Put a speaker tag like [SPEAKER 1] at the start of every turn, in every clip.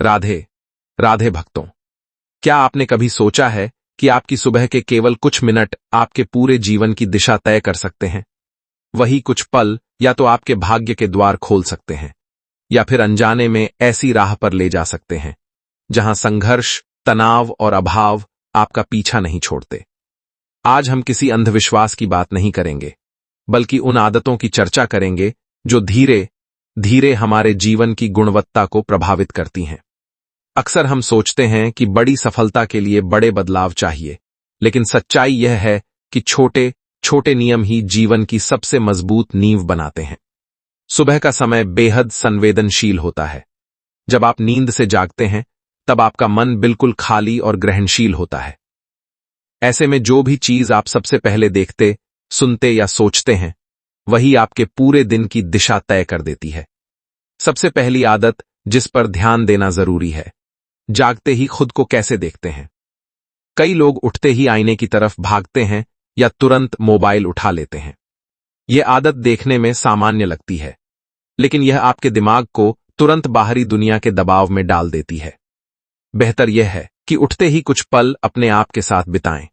[SPEAKER 1] राधे राधे भक्तों, क्या आपने कभी सोचा है कि आपकी सुबह के केवल कुछ मिनट आपके पूरे जीवन की दिशा तय कर सकते हैं? वही कुछ पल या तो आपके भाग्य के द्वार खोल सकते हैं या फिर अनजाने में ऐसी राह पर ले जा सकते हैं जहां संघर्ष, तनाव और अभाव आपका पीछा नहीं छोड़ते। आज हम किसी अंधविश्वास की बात नहीं करेंगे, बल्कि उन आदतों की चर्चा करेंगे जो धीरे धीरे हमारे जीवन की गुणवत्ता को प्रभावित करती हैं। अक्सर हम सोचते हैं कि बड़ी सफलता के लिए बड़े बदलाव चाहिए, लेकिन सच्चाई यह है कि छोटे छोटे नियम ही जीवन की सबसे मजबूत नींव बनाते हैं। सुबह का समय बेहद संवेदनशील होता है। जब आप नींद से जागते हैं, तब आपका मन बिल्कुल खाली और ग्रहणशील होता है। ऐसे में जो भी चीज आप सबसे पहले देखते, सुनते या सोचते हैं, वही आपके पूरे दिन की दिशा तय कर देती है। सबसे पहली आदत जिस पर ध्यान देना जरूरी है, जागते ही खुद को कैसे देखते हैं। कई लोग उठते ही आईने की तरफ भागते हैं या तुरंत मोबाइल उठा लेते हैं। यह आदत देखने में सामान्य लगती है, लेकिन यह आपके दिमाग को तुरंत बाहरी दुनिया के दबाव में डाल देती है। बेहतर यह है कि उठते ही कुछ पल अपने आप के साथ बिताएं।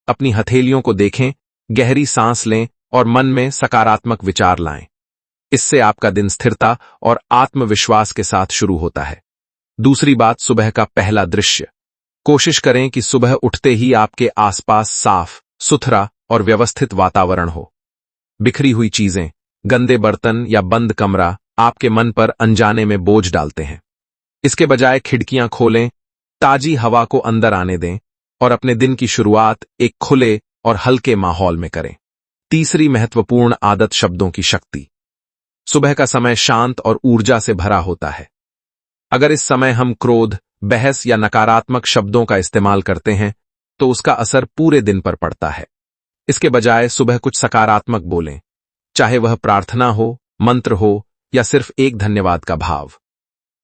[SPEAKER 1] अपनी हथेलियों को देखें, गहरी सांस लें और मन में सकारात्मक विचार लाएं। इससे आपका दिन स्थिरता और आत्मविश्वास के साथ शुरू होता है। दूसरी बात, सुबह का पहला दृश्य। कोशिश करें कि सुबह उठते ही आपके आसपास साफ सुथरा और व्यवस्थित वातावरण हो। बिखरी हुई चीजें, गंदे बर्तन या बंद कमरा आपके मन पर अनजाने में बोझ डालते हैं। इसके बजाय खिड़कियां खोलें, ताजी हवा को अंदर आने दें और अपने दिन की शुरुआत एक खुले और हल्के माहौल में करें। तीसरी महत्वपूर्ण आदत, शब्दों की शक्ति। सुबह का समय शांत और ऊर्जा से भरा होता है। अगर इस समय हम क्रोध, बहस या नकारात्मक शब्दों का इस्तेमाल करते हैं, तो उसका असर पूरे दिन पर पड़ता है। इसके बजाय सुबह कुछ सकारात्मक बोलें, चाहे वह प्रार्थना हो, मंत्र हो या सिर्फ एक धन्यवाद का भाव।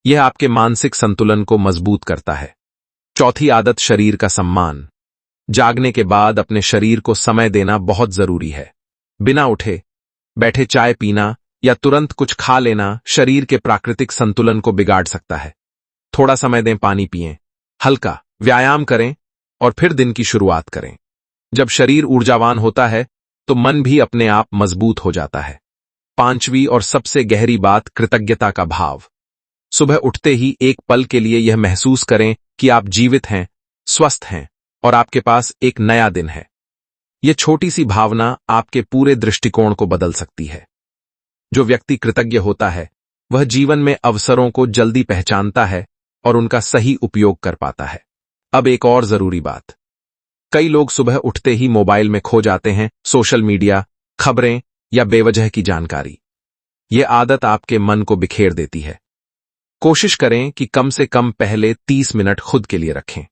[SPEAKER 1] यह आपके मानसिक संतुलन को मजबूत करता है। चौथी आदत, शरीर का सम्मान। जागने के बाद अपने शरीर को समय देना बहुत जरूरी है। बिना उठे बैठे चाय पीना या तुरंत कुछ खा लेना शरीर के प्राकृतिक संतुलन को बिगाड़ सकता है। थोड़ा समय दें, पानी पिएं, हल्का व्यायाम करें और फिर दिन की शुरुआत करें। जब शरीर ऊर्जावान होता है, तो मन भी अपने आप मजबूत हो जाता है। पांचवी और सबसे गहरी बात, कृतज्ञता का भाव। सुबह उठते ही एक पल के लिए यह महसूस करें कि आप जीवित हैं, स्वस्थ हैं और आपके पास एक नया दिन है। यह छोटी सी भावना आपके पूरे दृष्टिकोण को बदल सकती है। जो व्यक्ति कृतज्ञ होता है, वह जीवन में अवसरों को जल्दी पहचानता है और उनका सही उपयोग कर पाता है। अब एक और जरूरी बात, कई लोग सुबह उठते ही मोबाइल में खो जाते हैं। सोशल मीडिया, खबरें या बेवजह की जानकारी। यह आदत आपके मन को बिखेर देती है। कोशिश करें कि कम से कम पहले 30 मिनट खुद के लिए रखें।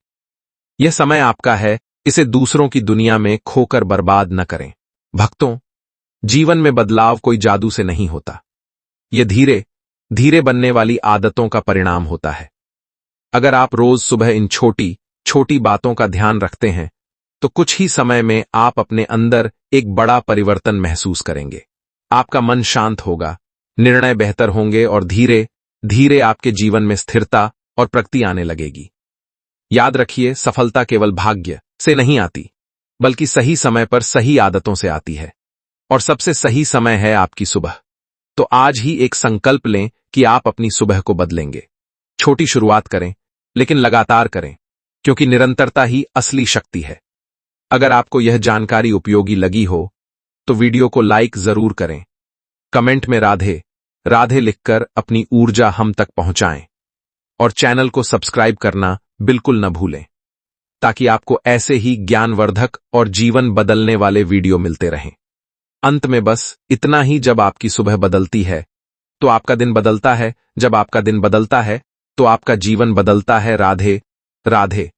[SPEAKER 1] यह समय आपका है, इसे दूसरों की दुनिया में खोकर बर्बाद न करें। भक्तों, जीवन में बदलाव कोई जादू से नहीं होता। यह धीरे धीरे बनने वाली आदतों का परिणाम होता है। अगर आप रोज सुबह इन छोटी छोटी बातों का ध्यान रखते हैं, तो कुछ ही समय में आप अपने अंदर एक बड़ा परिवर्तन महसूस करेंगे। आपका मन शांत होगा, निर्णय बेहतर होंगे और धीरे धीरे आपके जीवन में स्थिरता और प्रगति आने लगेगी। याद रखिए, सफलता केवल भाग्य से नहीं आती, बल्कि सही समय पर सही आदतों से आती है। और सबसे सही समय है आपकी सुबह। तो आज ही एक संकल्प लें कि आप अपनी सुबह को बदलेंगे। छोटी शुरुआत करें, लेकिन लगातार करें, क्योंकि निरंतरता ही असली शक्ति है। अगर आपको यह जानकारी उपयोगी लगी हो, तो वीडियो को लाइक जरूर करें। कमेंट में राधे राधे लिखकर अपनी ऊर्जा हम तक पहुंचाएं और चैनल को सब्सक्राइब करना बिल्कुल न भूलें, ताकि आपको ऐसे ही ज्ञानवर्धक और जीवन बदलने वाले वीडियो मिलते रहें। अंत में बस इतना ही, जब आपकी सुबह बदलती है, तो आपका दिन बदलता है। जब आपका दिन बदलता है, तो आपका जीवन बदलता है। राधे राधे।